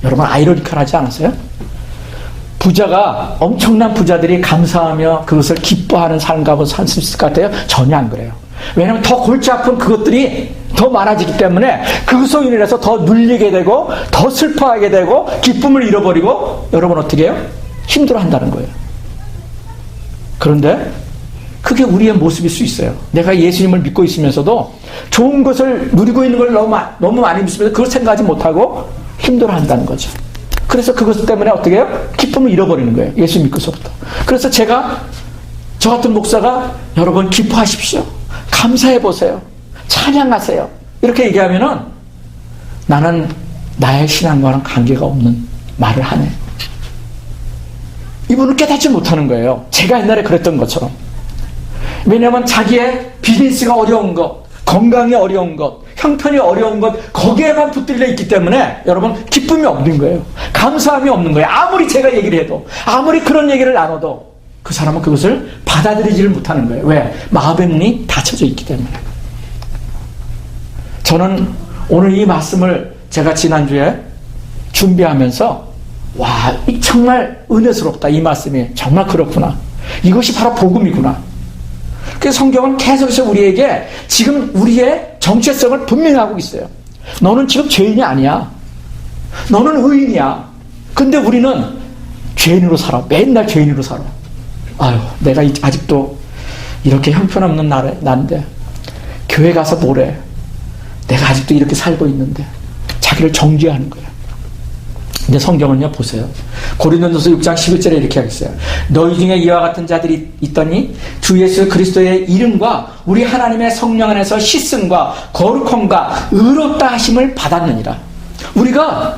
여러분 아이러니컬하지 않았어요? 부자가, 엄청난 부자들이 감사하며 그것을 기뻐하는 삶과 살 수 있을 것 같아요? 전혀 안 그래요. 왜냐하면 더 골치 아픈 그것들이 더 많아지기 때문에 그것으로 인해서 더 눌리게 되고 더 슬퍼하게 되고 기쁨을 잃어버리고 여러분 어떻게 해요? 힘들어한다는 거예요. 그런데 그게 우리의 모습일 수 있어요. 내가 예수님을 믿고 있으면서도 좋은 것을 누리고 있는 걸 너무 많이 믿으면서 그걸 생각하지 못하고 힘들어한다는 거죠. 그래서 그것 때문에 어떻게 해요? 기쁨을 잃어버리는 거예요. 예수 믿고서부터. 그래서 저 같은 목사가 여러분 기뻐하십시오. 감사해보세요. 찬양하세요. 이렇게 얘기하면은 나는 나의 신앙과는 관계가 없는 말을 하네. 이분은 깨닫지 못하는 거예요. 제가 옛날에 그랬던 것처럼. 왜냐하면 자기의 비즈니스가 어려운 것, 건강이 어려운 것, 형편이 어려운 것, 거기에만 붙들려 있기 때문에 여러분 기쁨이 없는 거예요. 감사함이 없는 거예요. 아무리 제가 얘기를 해도, 아무리 그런 얘기를 나눠도 그 사람은 그것을 받아들이지를 못하는 거예요. 왜? 마음의 문이 닫혀져 있기 때문에. 저는 오늘 이 말씀을 제가 지난주에 준비하면서 와, 정말 은혜스럽다. 이 말씀이 정말 그렇구나. 이것이 바로 복음이구나. 그래서 성경은 계속해서 우리에게 지금 우리의 정체성을 분명히 하고 있어요. 너는 지금 죄인이 아니야. 너는 의인이야. 근데 우리는 죄인으로 살아. 맨날 죄인으로 살아. 아유, 내가 아직도 이렇게 형편없는 난데 교회 가서 뭐래. 내가 아직도 이렇게 살고 있는데 자기를 정죄하는 거야. 근데 성경은요, 보세요. 고린도전서 6장 11절에 이렇게 하겠어요. 너희 중에 이와 같은 자들이 있더니 주 예수 그리스도의 이름과 우리 하나님의 성령 안에서 씻음과 거룩함과 의롭다 하심을 받았느니라. 우리가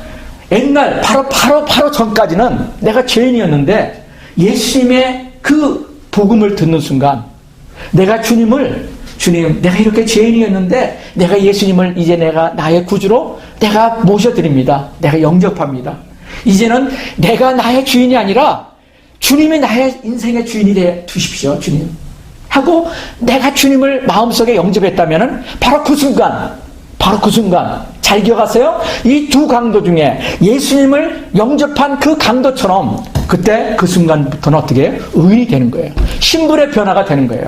옛날 바로 전까지는 내가 죄인이었는데 예수님의 그 복음을 듣는 순간 내가 주님, 내가 이렇게 죄인이었는데 내가 예수님을 이제 내가 나의 구주로 내가 모셔드립니다. 내가 영접합니다. 이제는 내가 나의 주인이 아니라 주님이 나의 인생의 주인이 돼 두십시오. 주님 하고 내가 주님을 마음속에 영접했다면 바로 그 순간 잘 기억하세요? 이 두 강도 중에 예수님을 영접한 그 강도처럼 그때 그 순간부터는 어떻게 해요? 의인이 되는 거예요. 신분의 변화가 되는 거예요.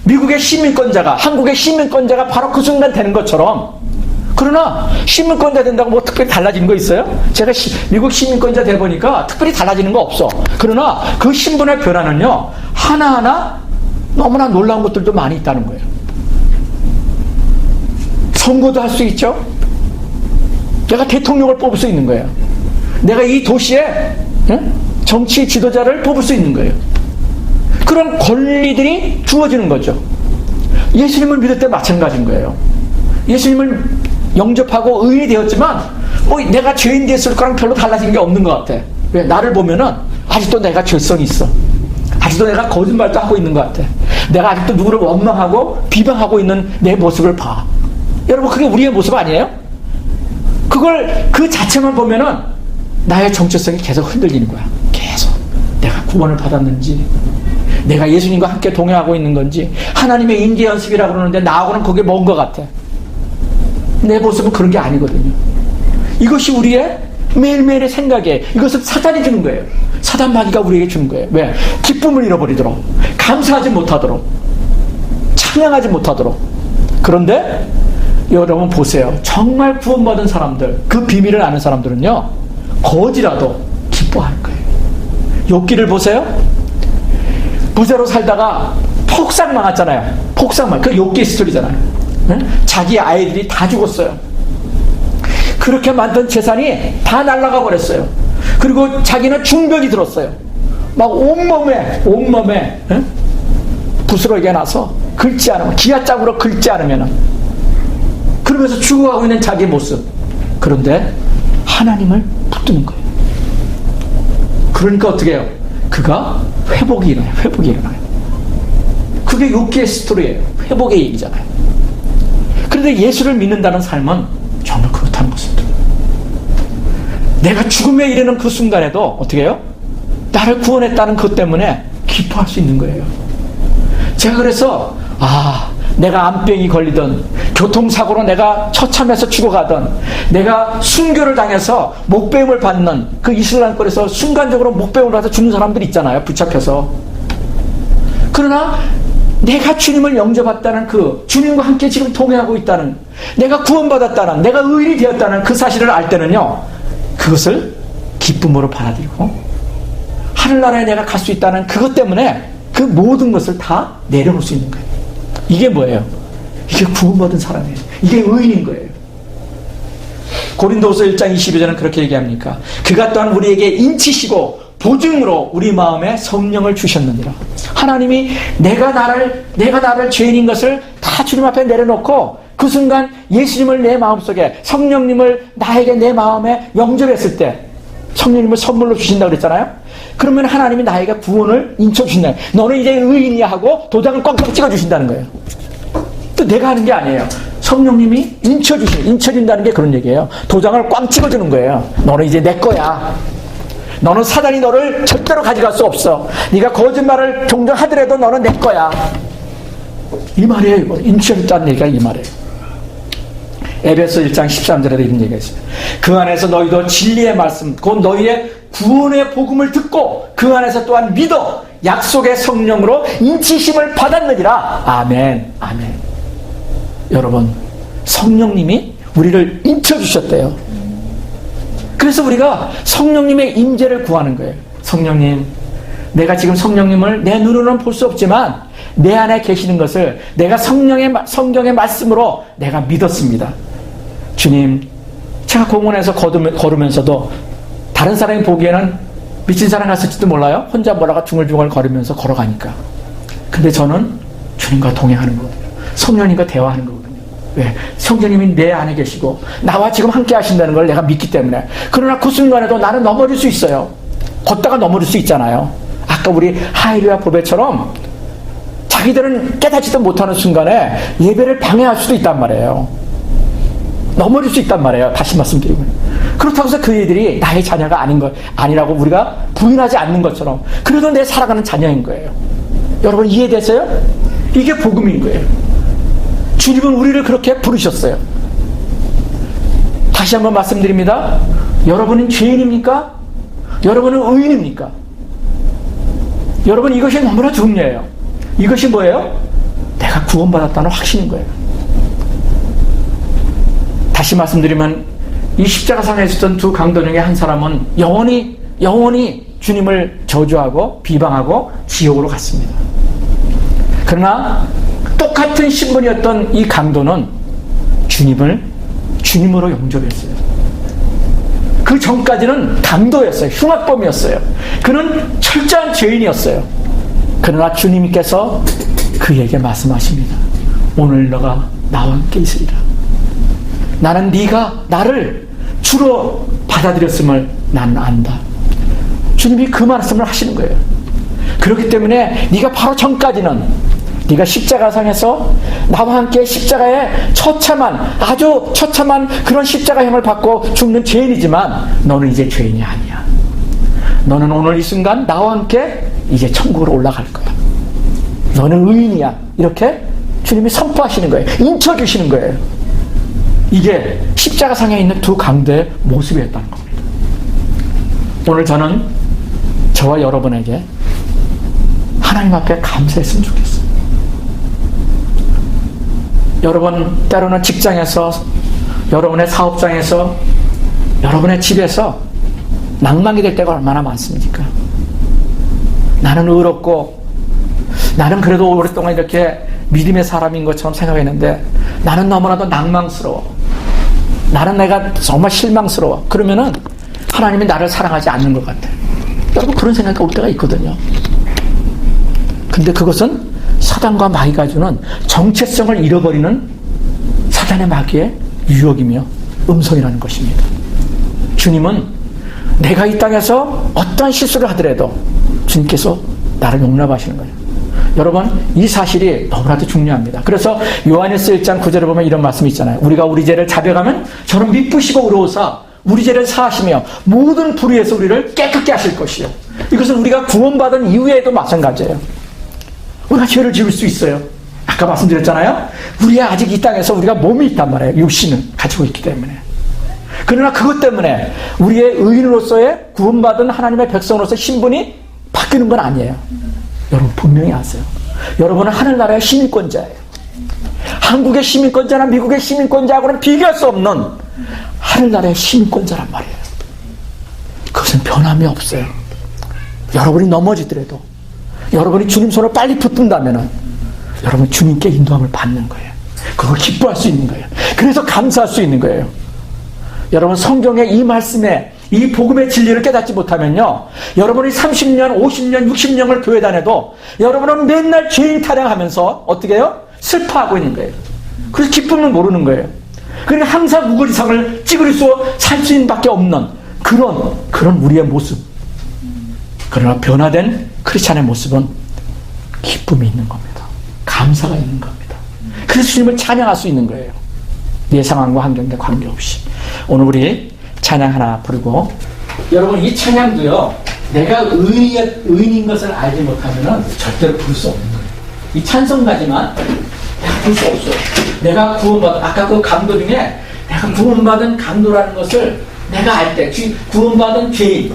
미국의 시민권자가, 한국의 시민권자가 바로 그 순간 되는 것처럼. 그러나 시민권자 된다고 뭐 특별히 달라지는 거 있어요? 제가 미국 시민권자 돼 보니까 특별히 달라지는 거 없어. 그러나 그 신분의 변화는요, 하나하나 너무나 놀라운 것들도 많이 있다는 거예요. 선거도 할 수 있죠. 내가 대통령을 뽑을 수 있는 거예요. 내가 이 도시에 정치 지도자를 뽑을 수 있는 거예요. 그런 권리들이 주어지는 거죠. 예수님을 믿을 때 마찬가지인 거예요. 예수님을 영접하고 의인이 되었지만 내가 죄인 됐을 거랑 별로 달라진 게 없는 것 같아. 왜? 나를 보면은 아직도 내가 죄성이 있어. 아직도 내가 거짓말도 하고 있는 것 같아. 내가 아직도 누구를 원망하고 비방하고 있는 내 모습을 봐. 여러분, 그게 우리의 모습 아니에요? 그 자체만 보면은 나의 정체성이 계속 흔들리는 거야. 계속 내가 구원을 받았는지, 내가 예수님과 함께 동행하고 있는 건지, 하나님의 임재 연습이라고 그러는데 나하고는 그게 먼 것 같아. 내 모습은 그런 게 아니거든요. 이것이 우리의 매일매일의 생각이에요. 이것은 사단이 주는 거예요. 사단 마귀가 우리에게 주는 거예요. 왜? 기쁨을 잃어버리도록, 감사하지 못하도록, 찬양하지 못하도록. 그런데 여러분 보세요. 정말 구원받은 사람들, 그 비밀을 아는 사람들은요, 거지라도 기뻐할 거예요. 욥기를 보세요. 부자로 살다가 폭삭 망했잖아요. 폭삭 그 욥기 스토리잖아요. 네? 자기 아이들이 다 죽었어요. 그렇게 만든 재산이 다 날아가 버렸어요. 그리고 자기는 중병이 들었어요. 막 온몸에 네? 부스러기가 나서 긁지 않으면, 기아짝으로 긁지 않으면, 그러면서 죽어가고 있는 자기 모습. 그런데 하나님을 붙드는 거예요. 그러니까 어떻게 해요? 그가 회복이 일어나요. 회복이 일어나요. 그게 욥기의 스토리예요. 회복의 얘기잖아요. 그런데 예수를 믿는다는 삶은 정말 그렇다는 것입니다. 내가 죽음에 이르는 그 순간에도 어떻게 해요? 나를 구원했다는 것 때문에 기뻐할 수 있는 거예요. 제가 그래서 내가 암병이 걸리던, 교통사고로 내가 처참해서 죽어가던, 내가 순교를 당해서 목배움을 받는 그 이슬람권에서 순간적으로 목배움을 받아서 죽는 사람들 있잖아요. 붙잡혀서. 그러나 내가 주님을 영접했다는 그 주님과 함께 지금 동행하고 있다는, 내가 구원받았다는, 내가 의인이 되었다는 그 사실을 알 때는요, 그것을 기쁨으로 받아들이고 하늘나라에 내가 갈 수 있다는 그것 때문에 그 모든 것을 다 내려놓을 수 있는 거예요. 이게 뭐예요? 이게 구원받은 사람이에요. 이게 의인인 거예요. 고린도후서 1장 22절은 그렇게 얘기합니까? 그가 또한 우리에게 인치시고 보증으로 우리 마음에 성령을 주셨느니라. 하나님이 내가 나를 죄인인 것을 다 주님 앞에 내려놓고 그 순간 예수님을 내 마음속에, 성령님을 나에게 내 마음에 영접했을 때 성령님을 선물로 주신다고 그랬잖아요. 그러면 하나님이 나에게 구원을 인쳐주신다. 너는 이제 의인이야 하고 도장을 꽉꽉 찍어주신다는 거예요. 또 내가 하는 게 아니에요. 성령님이 인쳐준다는 게 그런 얘기예요. 도장을 꽉 찍어주는 거예요. 너는 이제 내 거야. 너는 사단이 너를 절대로 가져갈 수 없어. 네가 거짓말을 종종 하더라도 너는 내 거야. 이 말이에요. 이거 인쳐준다는 얘기가 이 말이에요. 에베소 1장 13절에도 이런 얘기가 있습니다. 그 안에서 너희도 진리의 말씀, 곧 너희의 구원의 복음을 듣고 그 안에서 또한 믿어 약속의 성령으로 인치심을 받았느니라. 아멘. 아멘. 여러분, 성령님이 우리를 인쳐주셨대요. 그래서 우리가 성령님의 임재를 구하는 거예요. 성령님, 내가 지금 성령님을 내 눈으로는 볼 수 없지만 내 안에 계시는 것을 내가 성경의 말씀으로 내가 믿었습니다. 주님, 제가 공원에서 걸으면서도 다른 사람이 보기에는 미친 사람 같을지도 몰라요. 혼자 뭐라가 중얼중얼 걸으면서 걸어가니까. 근데 저는 주님과 동행하는 거거든요. 성령님과 대화하는 거거든요. 왜? 성령님이 내 안에 계시고 나와 지금 함께 하신다는 걸 내가 믿기 때문에. 그러나 그 순간에도 나는 넘어질 수 있어요. 걷다가 넘어질 수 있잖아요. 아까 우리 하일이와 보배처럼 자기들은 깨닫지도 못하는 순간에 예배를 방해할 수도 있단 말이에요. 넘어질 수 있단 말이에요. 다시 말씀드리고. 그렇다고 해서 그 애들이 나의 자녀가 아니라고 우리가 부인하지 않는 것처럼 그래도 내 살아가는 자녀인 거예요. 여러분 이해되세요? 이게 복음인 거예요. 주님은 우리를 그렇게 부르셨어요. 다시 한번 말씀드립니다. 여러분은 죄인입니까? 여러분은 의인입니까? 여러분 이것이 너무나 중요해요. 이것이 뭐예요? 내가 구원받았다는 확신인 거예요. 다시 말씀드리면 이 십자가상에 있었던 두 강도 중에 한 사람은 영원히 주님을 저주하고 비방하고 지옥으로 갔습니다. 그러나 똑같은 신분이었던 이 강도는 주님을 주님으로 영접했어요. 그 전까지는 강도였어요. 흉악범이었어요. 그는 철저한 죄인이었어요. 그러나 주님께서 그에게 말씀하십니다. 오늘 너가 나와 함께 있으리라. 나는 네가 나를 주로 받아들였음을 나는 안다. 주님이 그 말씀을 하시는 거예요. 그렇기 때문에 네가 바로 전까지는 네가 십자가상에서 나와 함께 십자가에 아주 처참한 그런 십자가형을 받고 죽는 죄인이지만 너는 이제 죄인이 아니야. 너는 오늘 이 순간 나와 함께 이제 천국으로 올라갈 거야. 너는 의인이야. 이렇게 주님이 선포하시는 거예요. 인쳐주시는 거예요. 이게 십자가상에 있는 두 강도의 모습이었다는 겁니다. 오늘 저는 저와 여러분에게 하나님 앞에 감사했으면 좋겠어요. 여러분 때로는 직장에서, 여러분의 사업장에서, 여러분의 집에서 낭망이 될 때가 얼마나 많습니까? 나는 의롭고 나는 그래도 오랫동안 이렇게 믿음의 사람인 것처럼 생각했는데 나는 너무나도 낭망스러워. 나는 내가 정말 실망스러워. 그러면은 하나님이 나를 사랑하지 않는 것 같아요. 여러분 그런 생각이 올 때가 있거든요. 근데 그것은 사단과 마귀가 주는 정체성을 잃어버리는 사단의 마귀의 유혹이며 음성이라는 것입니다. 주님은 내가 이 땅에서 어떠한 실수를 하더라도 주님께서 나를 용납하시는 거예요. 여러분, 이 사실이 너무나도 중요합니다. 그래서 요한일서 1장 9절에 보면 이런 말씀이 있잖아요. 우리가 우리 죄를 자백하면 저는 미쁘시고 의로우사 우리 죄를 사하시며 모든 불의에서 우리를 깨끗게 하실 것이요. 이것은 우리가 구원받은 이후에도 마찬가지예요. 우리가 죄를 지을 수 있어요. 아까 말씀드렸잖아요. 우리가 아직 이 땅에서 우리가 몸이 있단 말이에요. 육신을 가지고 있기 때문에. 그러나 그것 때문에 우리의 의인으로서의 구원받은 하나님의 백성으로서 신분이 바뀌는 건 아니에요. 여러분 분명히 아세요. 여러분은 하늘나라의 시민권자예요. 한국의 시민권자나 미국의 시민권자하고는 비교할 수 없는 하늘나라의 시민권자란 말이에요. 그것은 변함이 없어요. 여러분이 넘어지더라도, 여러분이 주님 손을 빨리 붙든다면 여러분 주님께 인도함을 받는 거예요. 그걸 기뻐할 수 있는 거예요. 그래서 감사할 수 있는 거예요. 여러분 성경의 이 말씀에 이 복음의 진리를 깨닫지 못하면요, 여러분이 30년, 50년, 60년을 교회 다녀도 여러분은 맨날 죄인 타령하면서 어떻게 해요? 슬퍼하고 있는 거예요. 그래서 기쁨을 모르는 거예요. 그러니까 항상 우거리상을 찌그리고 살 수 있는 밖에 없는 그런 우리의 모습. 그러나 변화된 크리스찬의 모습은 기쁨이 있는 겁니다. 감사가 있는 겁니다. 그래서 주님을 찬양할 수 있는 거예요. 내 상황과 환경에 관계없이. 오늘 우리 찬양 하나 부르고, 여러분 이 찬양도요, 내가 의인인 것을 알지 못하면 절대로 부를 수 없는 거예요. 이 찬송가지만 내가 부를 수 없어요. 내가 구원받은, 아까 그 강도 중에 내가 구원받은 강도라는 것을 내가 알 때, 구원받은 죄인,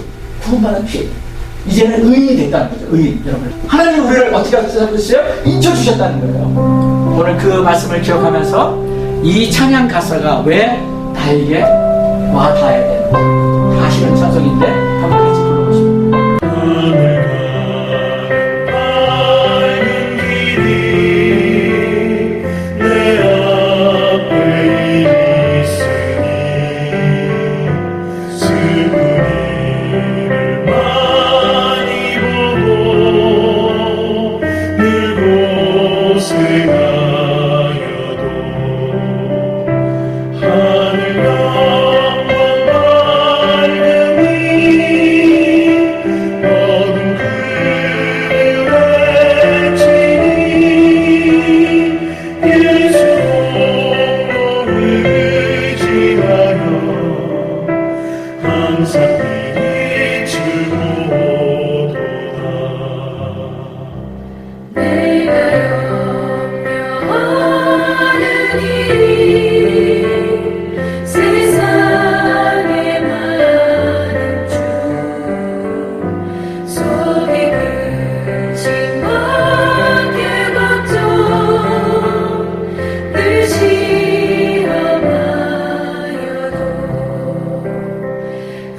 이제는 의인이 된다는 거죠. 의인, 여러분. 하나님 우리를 어떻게 하셨어요? 인쳐주셨다는 거예요. 오늘 그 말씀을 기억하면서 이 찬양 가사가 왜 나에게 와 닿아야 되는지, 다시는 찬송인데 한번 같이 불러보시죠.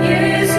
예수